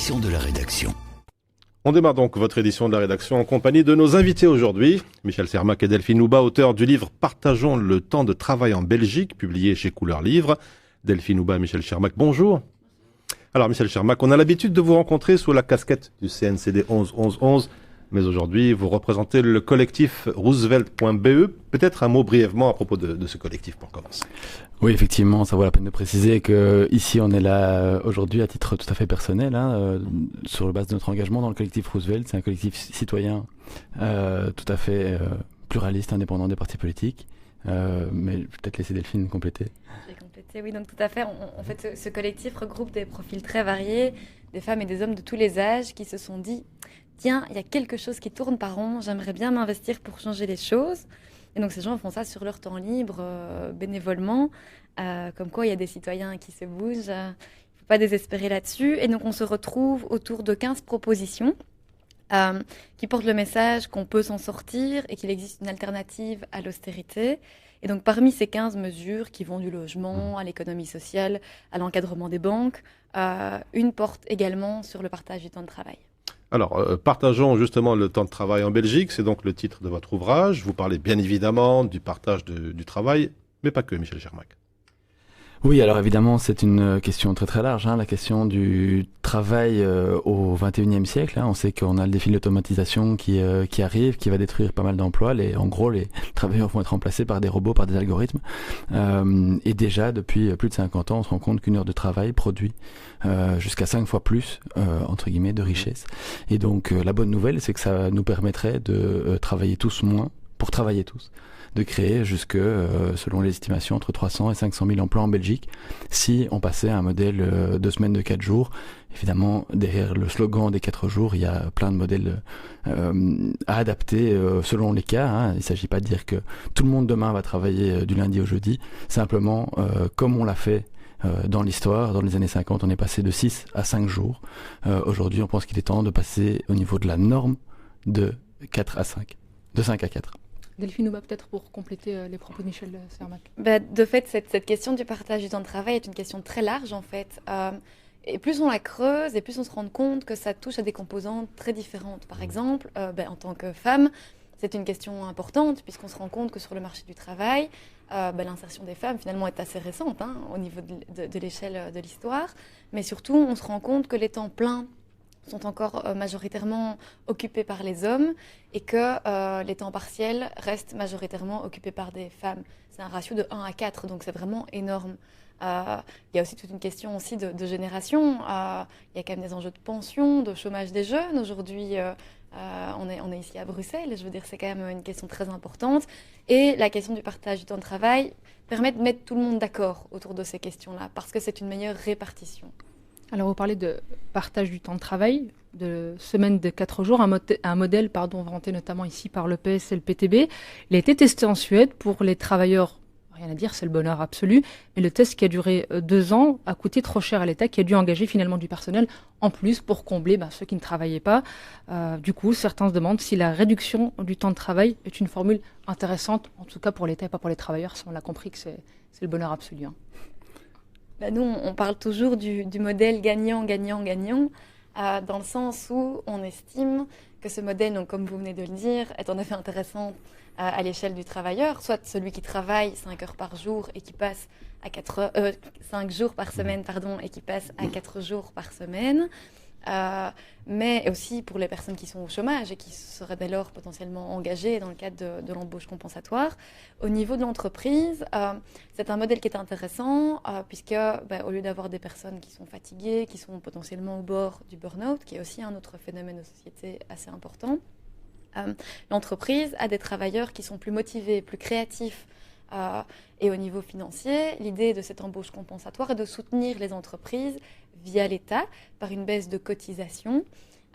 l'édition de la rédaction. On démarre donc votre édition de la rédaction en compagnie de nos invités aujourd'hui. Michel Sermac et Delphine Houba, auteurs du livre « Partageons le temps de travail en Belgique », publié chez Couleur Livre. Delphine Houba, Michel Sermac, bonjour. Alors Michel Sermac, on a l'habitude de vous rencontrer sous la casquette du CNCD 11-11-11, mais aujourd'hui vous représentez le collectif Roosevelt.be. Peut-être un mot brièvement à propos de ce collectif pour commencer. Oui, effectivement, ça vaut la peine de préciser que ici on est là aujourd'hui à titre tout à fait personnel, sur la base de notre engagement dans le collectif Roosevelt. C'est un collectif citoyen tout à fait pluraliste, indépendant des partis politiques. Mais je vais peut-être laisser Delphine compléter. Je vais compléter, oui, donc tout à fait. En fait, ce collectif regroupe des profils très variés, des femmes et des hommes de tous les âges qui se sont dit « Tiens, il y a quelque chose qui tourne par rond, j'aimerais bien m'investir pour changer les choses ». Et donc ces gens font ça sur leur temps libre, bénévolement, comme quoi il y a des citoyens qui se bougent, il ne faut pas désespérer là-dessus. Et donc on se retrouve autour de 15 propositions qui portent le message qu'on peut s'en sortir et qu'il existe une alternative à l'austérité. Et donc parmi ces 15 mesures qui vont du logement à l'économie sociale, à l'encadrement des banques, une porte également sur le partage du temps de travail. Alors, partageons justement le temps de travail en Belgique, c'est donc le titre de votre ouvrage. Vous parlez bien évidemment du partage du travail, mais pas que, Michel Sermac. Oui, alors évidemment, c'est une question très très large, la question du travail au XXIe siècle. On sait qu'on a le défi de l'automatisation qui arrive, qui va détruire pas mal d'emplois. En gros, les travailleurs vont être remplacés par des robots, par des algorithmes. Et déjà, depuis plus de 50 ans, on se rend compte qu'une heure de travail produit jusqu'à 5 fois plus, entre guillemets, de richesse. Et donc, la bonne nouvelle, c'est que ça nous permettrait de travailler tous moins pour travailler tous, de créer selon les estimations, entre 300 et 500 000 emplois en Belgique, si on passait à un modèle de semaine de 4 jours. Évidemment, derrière le slogan des 4 jours, il y a plein de modèles à adapter selon les cas. Il ne s'agit pas de dire que tout le monde demain va travailler du lundi au jeudi. Simplement, comme on l'a fait dans l'histoire, dans les années 50, on est passé de 6 à 5 jours. Aujourd'hui, on pense qu'il est temps de passer au niveau de la norme de 4 à 5, de 5 à 4. Delphine Houba, peut-être pour compléter les propos de Michel Sermac. De fait, cette question du partage du temps de travail est une question très large en fait. Et plus on la creuse et plus on se rend compte que ça touche à des composantes très différentes. Par exemple, en tant que femme, c'est une question importante puisqu'on se rend compte que sur le marché du travail, l'insertion des femmes finalement est assez récente au niveau de l'échelle de l'histoire. Mais surtout, on se rend compte que les temps pleins sont encore majoritairement occupés par les hommes et que les temps partiels restent majoritairement occupés par des femmes. C'est un ratio de 1 à 4, donc c'est vraiment énorme. Il y a aussi toute une question aussi de génération. Il y a quand même des enjeux de pension, de chômage des jeunes. Aujourd'hui, on est ici à Bruxelles. Je veux dire, c'est quand même une question très importante. Et la question du partage du temps de travail permet de mettre tout le monde d'accord autour de ces questions-là parce que c'est une meilleure répartition. Alors, vous parlez de partage du temps de travail, de semaine de 4 jours, un modèle vanté notamment ici par le PS et le PTB. Il a été testé en Suède pour les travailleurs, rien à dire, c'est le bonheur absolu, mais le test qui a duré 2 ans a coûté trop cher à l'État, qui a dû engager finalement du personnel en plus pour combler ceux qui ne travaillaient pas. Du coup, certains se demandent si la réduction du temps de travail est une formule intéressante, en tout cas pour l'État et pas pour les travailleurs, si on l'a compris que c'est le bonheur absolu. Nous, on parle toujours du modèle gagnant-gagnant-gagnant, dans le sens où on estime que ce modèle, donc, comme vous venez de le dire, est en effet intéressant à l'échelle du travailleur, soit celui qui travaille 5 heures par jour et qui passe à 5 jours par semaine, et qui passe à 4 jours par semaine, mais aussi pour les personnes qui sont au chômage et qui seraient dès lors potentiellement engagées dans le cadre de l'embauche compensatoire. Au niveau de l'entreprise, c'est un modèle qui est intéressant puisque au lieu d'avoir des personnes qui sont fatiguées, qui sont potentiellement au bord du burn-out, qui est aussi un autre phénomène de société assez important, l'entreprise a des travailleurs qui sont plus motivés, plus créatifs. Et au niveau financier, l'idée de cette embauche compensatoire est de soutenir les entreprises via l'État par une baisse de cotisation.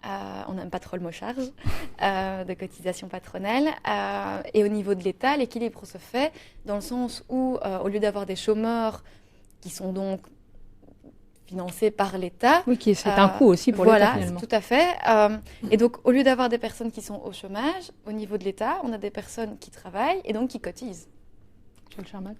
On n'aime pas trop le mot charge, de cotisation patronale. Et au niveau de l'État, l'équilibre se fait dans le sens où, au lieu d'avoir des chômeurs qui sont donc financés par l'État... Oui, c'est un coût aussi pour l'État, finalement. Voilà, tout à fait. Et donc, au lieu d'avoir des personnes qui sont au chômage, au niveau de l'État, on a des personnes qui travaillent et donc qui cotisent. Michel Chermak.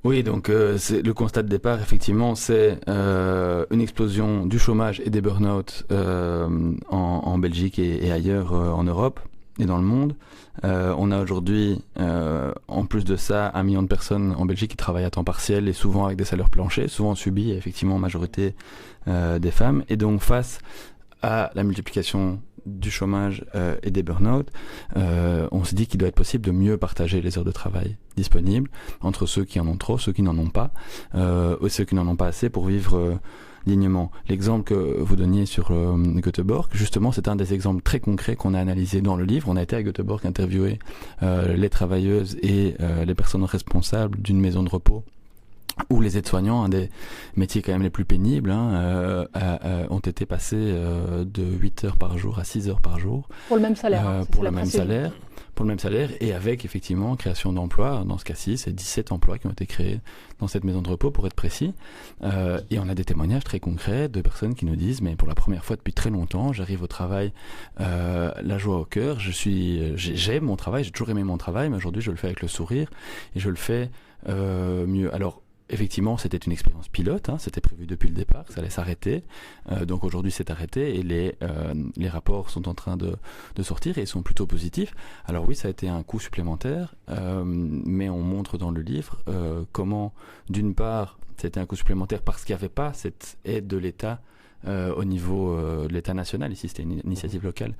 Oui, donc c'est le constat de départ, effectivement, c'est une explosion du chômage et des burn-out en Belgique et ailleurs en Europe et dans le monde. On a aujourd'hui, en plus de ça, 1 million de personnes en Belgique qui travaillent à temps partiel et souvent avec des salaires planchers, souvent subis, effectivement, en majorité des femmes. Et donc, face à la multiplication du chômage et des burn-out, on se dit qu'il doit être possible de mieux partager les heures de travail disponibles entre ceux qui en ont trop, ceux qui n'en ont pas, et ceux qui n'en ont pas assez pour vivre dignement. L'exemple que vous donniez sur Göteborg, justement, c'est un des exemples très concrets qu'on a analysé dans le livre. On a été à Göteborg interviewer les travailleuses et les personnes responsables d'une maison de repos où les aides-soignants, un des métiers quand même les plus pénibles, ont été passés de 8 heures par jour à 6 heures par jour. Pour le même salaire. Pour le même salaire et avec effectivement création d'emplois. Dans ce cas-ci, c'est 17 emplois qui ont été créés dans cette maison de repos pour être précis. Et on a des témoignages très concrets de personnes qui nous disent mais pour la première fois depuis très longtemps, j'arrive au travail la joie au cœur, j'aime mon travail, j'ai toujours aimé mon travail, mais aujourd'hui je le fais avec le sourire et je le fais mieux. Alors effectivement, c'était une expérience pilote, c'était prévu depuis le départ, que ça allait s'arrêter. Donc aujourd'hui, c'est arrêté et les rapports sont en train de sortir et ils sont plutôt positifs. Alors oui, ça a été un coût supplémentaire, mais on montre dans le livre comment, d'une part, c'était un coût supplémentaire parce qu'il n'y avait pas cette aide de l'État au niveau de l'État national, ici c'était une initiative locale,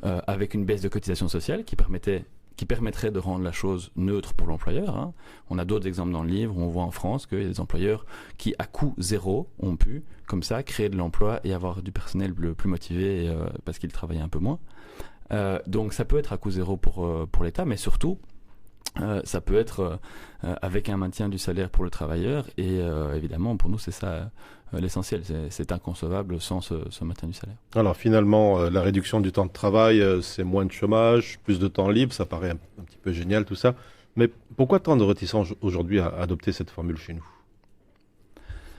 avec une baisse de cotisation sociale qui permettrait de rendre la chose neutre pour l'employeur. On a d'autres exemples dans le livre où on voit en France qu'il y a des employeurs qui, à coût zéro, ont pu, comme ça, créer de l'emploi et avoir du personnel plus motivé parce qu'ils travaillaient un peu moins. Donc ça peut être à coût zéro pour l'État, mais surtout, ça peut être avec un maintien du salaire pour le travailleur et évidemment, pour nous, c'est ça l'essentiel. C'est inconcevable sans ce maintien du salaire. Alors finalement, la réduction du temps de travail, c'est moins de chômage, plus de temps libre, ça paraît un petit peu génial tout ça. Mais pourquoi tant de réticence aujourd'hui à adopter cette formule chez nous ?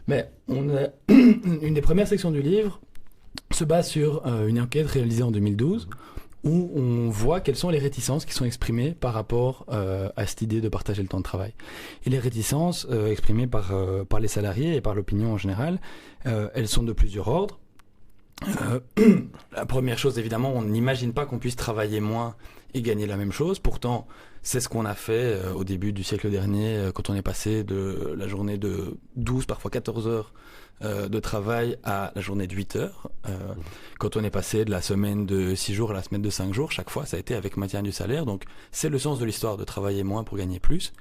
Mais une des premières sections du livre se base sur une enquête réalisée en 2012 où on voit quelles sont les réticences qui sont exprimées par rapport à cette idée de partager le temps de travail. Et les réticences exprimées par les salariés et par l'opinion en général, elles sont de plusieurs ordres. La première chose, évidemment, on n'imagine pas qu'on puisse travailler moins et gagner la même chose. Pourtant, c'est ce qu'on a fait au début du siècle dernier, quand on est passé de la journée de 12, parfois 14 heures de travail à la journée de 8 heures. Quand on est passé de la semaine de 6 jours à la semaine de 5 jours, chaque fois, ça a été avec maintien du salaire. Donc, c'est le sens de l'histoire, de travailler moins pour gagner plus.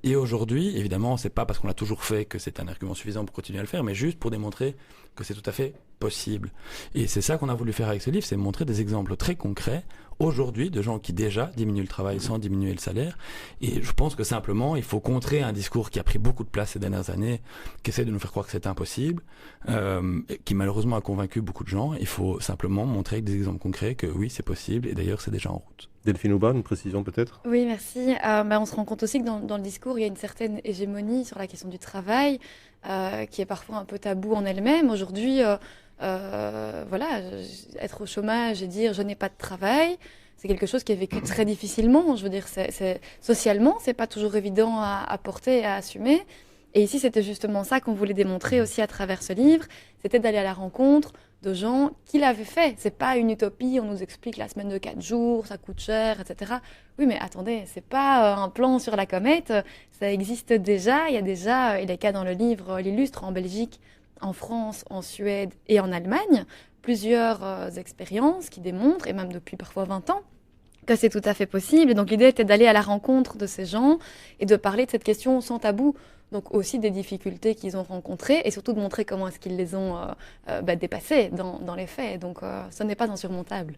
Et aujourd'hui, évidemment, c'est pas parce qu'on l'a toujours fait que c'est un argument suffisant pour continuer à le faire, mais juste pour démontrer que c'est tout à fait possible. Et c'est ça qu'on a voulu faire avec ce livre, c'est montrer des exemples très concrets aujourd'hui de gens qui déjà diminuent le travail sans diminuer le salaire. Et je pense que simplement, il faut contrer un discours qui a pris beaucoup de place ces dernières années, qui essaie de nous faire croire que c'est impossible, qui malheureusement a convaincu beaucoup de gens. Il faut simplement montrer avec des exemples concrets que oui, c'est possible et d'ailleurs, c'est déjà en route. Delphine Houba, une précision peut-être ? Oui, merci. On se rend compte aussi que dans le discours, il y a une certaine hégémonie sur la question du travail, qui est parfois un peu tabou en elle-même. Aujourd'hui, être au chômage et dire je n'ai pas de travail, c'est quelque chose qui est vécu très difficilement. Je veux dire, socialement, c'est pas toujours évident à porter et à assumer. Et ici, c'était justement ça qu'on voulait démontrer aussi à travers ce livre, c'était d'aller à la rencontre de gens qui l'avaient fait. C'est pas une utopie, on nous explique la semaine de 4 jours, ça coûte cher, etc. Oui, mais attendez, c'est pas un plan sur la comète, ça existe déjà. Il y a déjà, et les cas dans le livre l'illustrent, en Belgique, en France, en Suède et en Allemagne, plusieurs expériences qui démontrent, et même depuis parfois 20 ans, que c'est tout à fait possible. Et donc l'idée était d'aller à la rencontre de ces gens et de parler de cette question sans tabou. Donc aussi des difficultés qu'ils ont rencontrées et surtout de montrer comment est-ce qu'ils les ont dépassées dans les faits. Donc ce n'est pas insurmontable.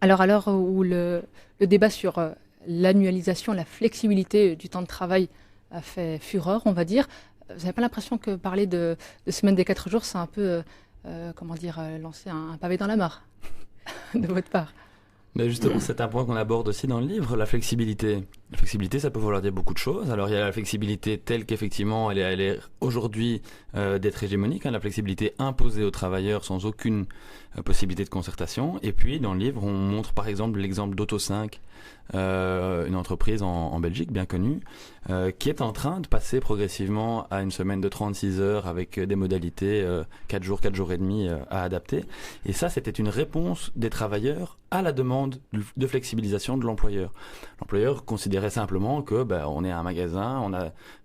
Alors à l'heure où le débat sur l'annualisation, la flexibilité du temps de travail a fait fureur, on va dire, vous n'avez pas l'impression que parler de semaine des 4 jours, c'est un peu, lancer un pavé dans la mare de votre part ? Mais justement, c'est un point qu'on aborde aussi dans le livre, la flexibilité. La flexibilité, ça peut vouloir dire beaucoup de choses. Alors, il y a la flexibilité telle qu'effectivement, elle est aujourd'hui d'être hégémonique. La flexibilité imposée aux travailleurs sans aucune possibilité de concertation. Et puis, dans le livre, on montre par exemple l'exemple d'Auto5, une entreprise en Belgique bien connue, qui est en train de passer progressivement à une semaine de 36 heures avec des modalités 4 jours et demi à adapter. Et ça, c'était une réponse des travailleurs à la demande de flexibilisation de l'employeur. L'employeur considérait simplement que on est un magasin,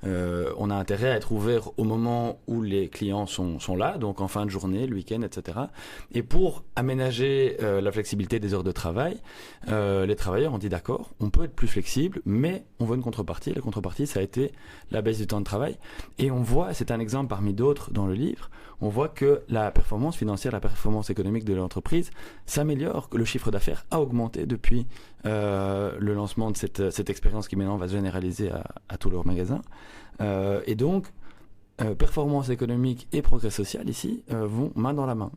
on a intérêt à être ouvert au moment où les clients sont là, donc en fin de journée, le week-end, etc. Et pour aménager la flexibilité des heures de travail, les travailleurs ont dit d'accord, on peut être plus flexible, mais on veut une contrepartie. La contrepartie, ça a été la baisse du temps de travail. Et on voit, c'est un exemple parmi d'autres dans le livre, on voit que la performance financière, la performance économique de l'entreprise s'améliore, que le chiffre d'affaires a augmenté depuis le lancement de cette expérience qui maintenant va se généraliser à tous leurs magasins. Et donc, performance économique et progrès social ici vont main dans la main.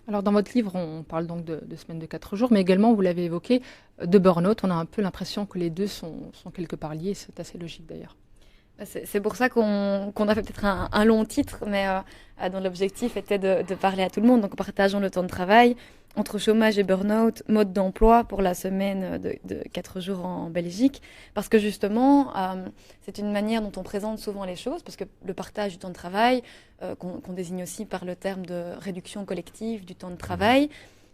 Alors dans votre livre, on parle donc de semaines de 4 jours, mais également, vous l'avez évoqué, de burn-out. On a un peu l'impression que les deux sont quelque part liés, c'est assez logique d'ailleurs. C'est pour ça qu'on a fait peut-être un long titre, mais dont l'objectif était de parler à tout le monde. Donc partageons le temps de travail entre chômage et burn-out, mode d'emploi pour la semaine de 4 jours en Belgique. Parce que justement, c'est une manière dont on présente souvent les choses, parce que le partage du temps de travail, qu'on désigne aussi par le terme de réduction collective du temps de travail,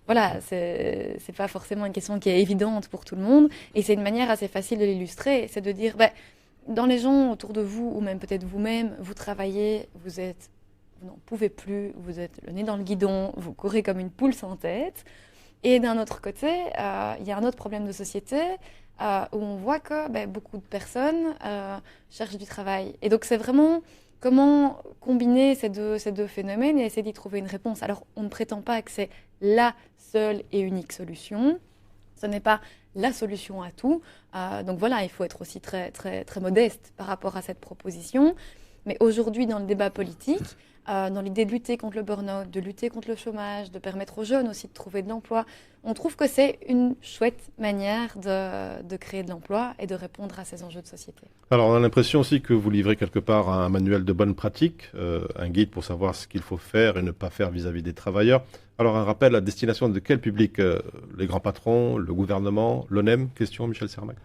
voilà, c'est pas forcément une question qui est évidente pour tout le monde. Et c'est une manière assez facile de l'illustrer, c'est de dire... dans les gens autour de vous, ou même peut-être vous-même, vous travaillez, vous n'en pouvez plus, vous êtes le nez dans le guidon, vous courez comme une poule sans tête. Et d'un autre côté, il y a un autre problème de société où on voit que beaucoup de personnes cherchent du travail. Et donc c'est vraiment comment combiner ces deux phénomènes et essayer d'y trouver une réponse. Alors on ne prétend pas que c'est la seule et unique solution. Ce n'est pas la solution à tout. Donc voilà, il faut être aussi très, très, très modeste par rapport à cette proposition. Mais aujourd'hui, dans le débat politique, dans l'idée de lutter contre le burn-out, de lutter contre le chômage, de permettre aux jeunes aussi de trouver de l'emploi, on trouve que c'est une chouette manière de créer de l'emploi et de répondre à ces enjeux de société. Alors on a l'impression aussi que vous livrez quelque part un manuel de bonnes pratiques, un guide pour savoir ce qu'il faut faire et ne pas faire vis-à-vis des travailleurs. Alors un rappel à destination de quel public? Les grands patrons, le gouvernement, l'ONEM? Question, Michel Sermac.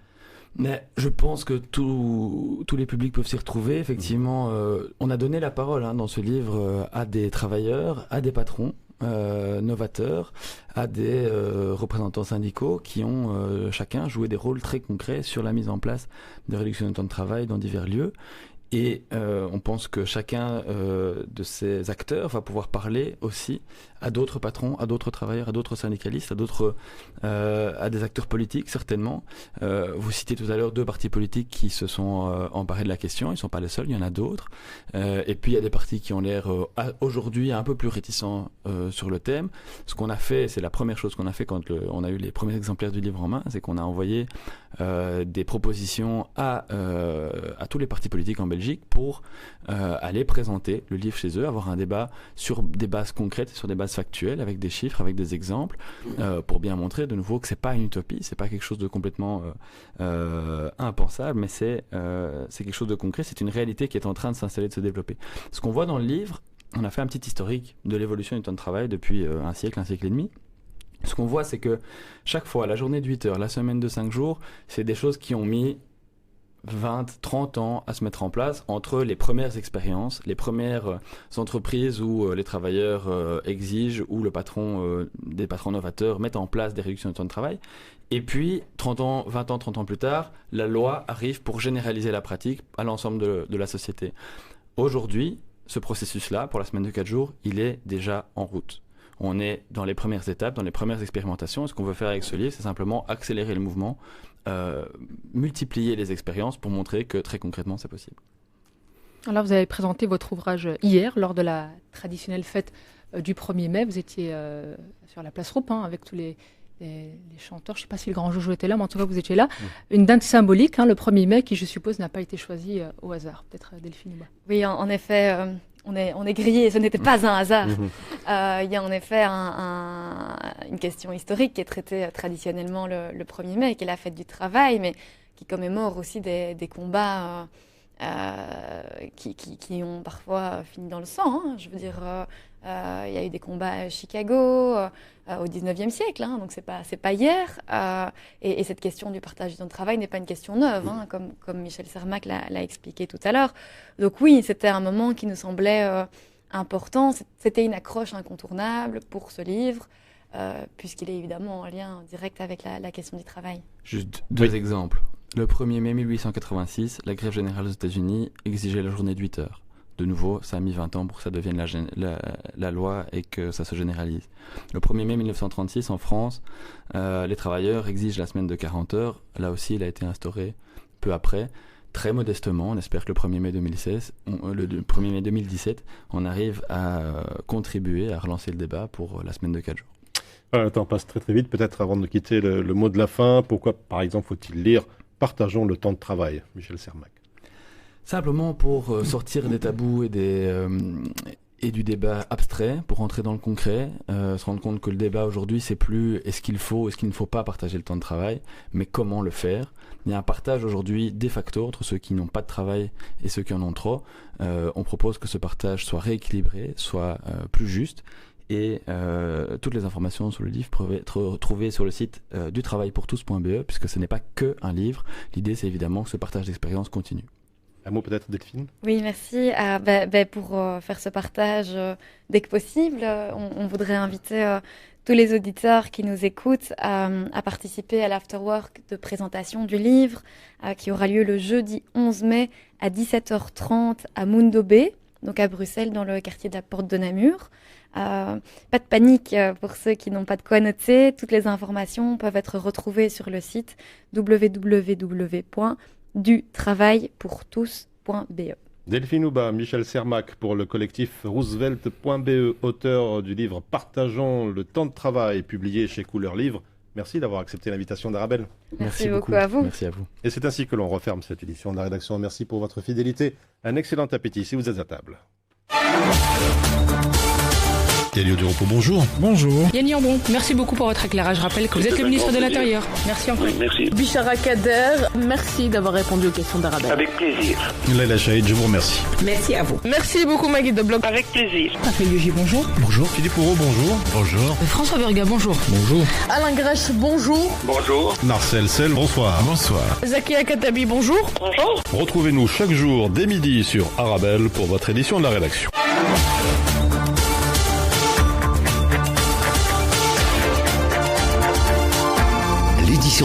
Mais je pense que tous les publics peuvent s'y retrouver. Effectivement, on a donné la parole dans ce livre à des travailleurs, à des patrons novateurs, à des représentants syndicaux qui ont chacun joué des rôles très concrets sur la mise en place de réduction du temps de travail dans divers lieux. Et on pense que chacun de ces acteurs va pouvoir parler aussi à d'autres patrons, à d'autres travailleurs, à d'autres syndicalistes, à des acteurs politiques certainement. Vous citez tout à l'heure 2 partis politiques qui se sont emparés de la question. Ils ne sont pas les seuls, il y en a d'autres. Et puis il y a des partis qui ont l'air aujourd'hui un peu plus réticents sur le thème. Ce qu'on a fait, c'est la première chose qu'on a fait quand on a eu les premiers exemplaires du livre en main, c'est qu'on a envoyé des propositions à tous les partis politiques en Belgique pour aller présenter le livre chez eux, avoir un débat sur des bases concrètes, sur des bases factuelles, avec des chiffres, avec des exemples, pour bien montrer de nouveau que c'est pas une utopie, c'est pas quelque chose de complètement impensable, mais c'est quelque chose de concret, c'est une réalité qui est en train de s'installer, de se développer. Ce qu'on voit dans le livre, on a fait un petit historique de l'évolution du temps de travail depuis un siècle et demi. Ce qu'on voit, c'est que chaque fois, la journée de 8 heures, la semaine de 5 jours, c'est des choses qui ont mis 20, 30 ans à se mettre en place entre les premières expériences, les premières entreprises où les travailleurs exigent, où des patrons novateurs mettent en place des réductions de temps de travail. Et puis, 30 ans, 20 ans, 30 ans plus tard, la loi arrive pour généraliser la pratique à l'ensemble de la société. Aujourd'hui, ce processus-là, pour la semaine de 4 jours, il est déjà en route. On est dans les premières étapes, dans les premières expérimentations. Et ce qu'on veut faire avec ce livre, c'est simplement accélérer le mouvement, multiplier les expériences pour montrer que très concrètement, c'est possible. Alors, vous avez présenté votre ouvrage hier, lors de la traditionnelle fête du 1er mai. Vous étiez sur la place Roupe avec tous les chanteurs. Je ne sais pas si le grand Jojo était là, mais en tout cas, vous étiez là. Une date symbolique, le 1er mai, qui, je suppose, n'a pas été choisi au hasard. Peut-être Delphine Houba. Oui, en effet... On est grillé, ce n'était pas un hasard. Il y a en effet une question historique qui est traitée traditionnellement le 1er mai, qui est la fête du travail, mais commémore aussi des combats qui ont parfois fini dans le sang. Hein. Je veux dire, il y a eu des combats à Chicago au 19e siècle, hein, donc c'est pas hier. Et cette question du partage du temps de travail n'est pas une question neuve, hein, comme Michel Sermac l'a expliqué tout à l'heure. Donc oui, c'était un moment qui nous semblait important. C'était une accroche incontournable pour ce livre, puisqu'il est évidemment en lien direct avec la question du travail. Juste deux exemples. Le 1er mai 1886, la grève générale aux États-Unis exigeait la journée de 8 heures. De nouveau, ça a mis 20 ans pour que ça devienne la loi et que ça se généralise. Le 1er mai 1936, en France, les travailleurs exigent la semaine de 40 heures. Là aussi, il a été instauré peu après. Très modestement, on espère que le 1er mai 2017, on arrive à contribuer à relancer le débat pour la semaine de 4 jours. Le temps passe très très vite. Peut-être avant de quitter le mot de la fin, pourquoi par exemple faut-il lire Partageons le temps de travail, Michel Sermac? Simplement pour sortir des tabous et du débat abstrait, pour entrer dans le concret, se rendre compte que le débat aujourd'hui, c'est plus est-ce qu'il faut ou est-ce qu'il ne faut pas partager le temps de travail, mais comment le faire. Il y a un partage aujourd'hui de facto entre ceux qui n'ont pas de travail et ceux qui en ont trop. On propose que ce partage soit rééquilibré, soit plus juste. Et toutes les informations sur le livre peuvent être retrouvées sur le site dutravailpourtous.be, puisque ce n'est pas que un livre. L'idée, c'est évidemment que ce partage d'expérience continue. Un mot peut-être, Delphine? Oui, merci. Pour faire ce partage dès que possible, on voudrait inviter tous les auditeurs qui nous écoutent à participer à l'afterwork de présentation du livre qui aura lieu le jeudi 11 mai à 17h30 à Mundo Bay, donc à Bruxelles, dans le quartier de la Porte de Namur. Pas de panique pour ceux qui n'ont pas de quoi noter. Toutes les informations peuvent être retrouvées sur le site www.dutravailpourtous.be. Delphine Houba, Michel Sermac pour le collectif Roosevelt.be, auteur du livre Partageons le temps de travail, publié chez Couleur Livre. Merci d'avoir accepté l'invitation d'Arabelle. Merci beaucoup à vous. Merci à vous. Et c'est ainsi que l'on referme cette édition de la rédaction. Merci pour votre fidélité. Un excellent appétit si vous êtes à table. Elio du Repos, bonjour. Bonjour. Yann Yambon, merci beaucoup pour votre éclairage. Je rappelle que vous êtes le ministre de l'Intérieur. Merci encore. Merci. Bichara Kader, merci d'avoir répondu aux questions d'Arabelle. Avec plaisir. Laila Chaïd, je vous remercie. Merci à vous. Merci beaucoup Maggie de Bloc. Avec plaisir. Raphaël Lugy, bonjour. Bonjour. Philippe Ouro, bonjour. Bonjour. François Berga, bonjour. Bonjour. Alain Grèche, bonjour. Bonjour. Marcel Sel, bonsoir. Bonsoir. Zakia Katabi, bonjour. Bonjour. Retrouvez-nous chaque jour dès midi sur Arabelle pour votre édition de la rédaction. L'édition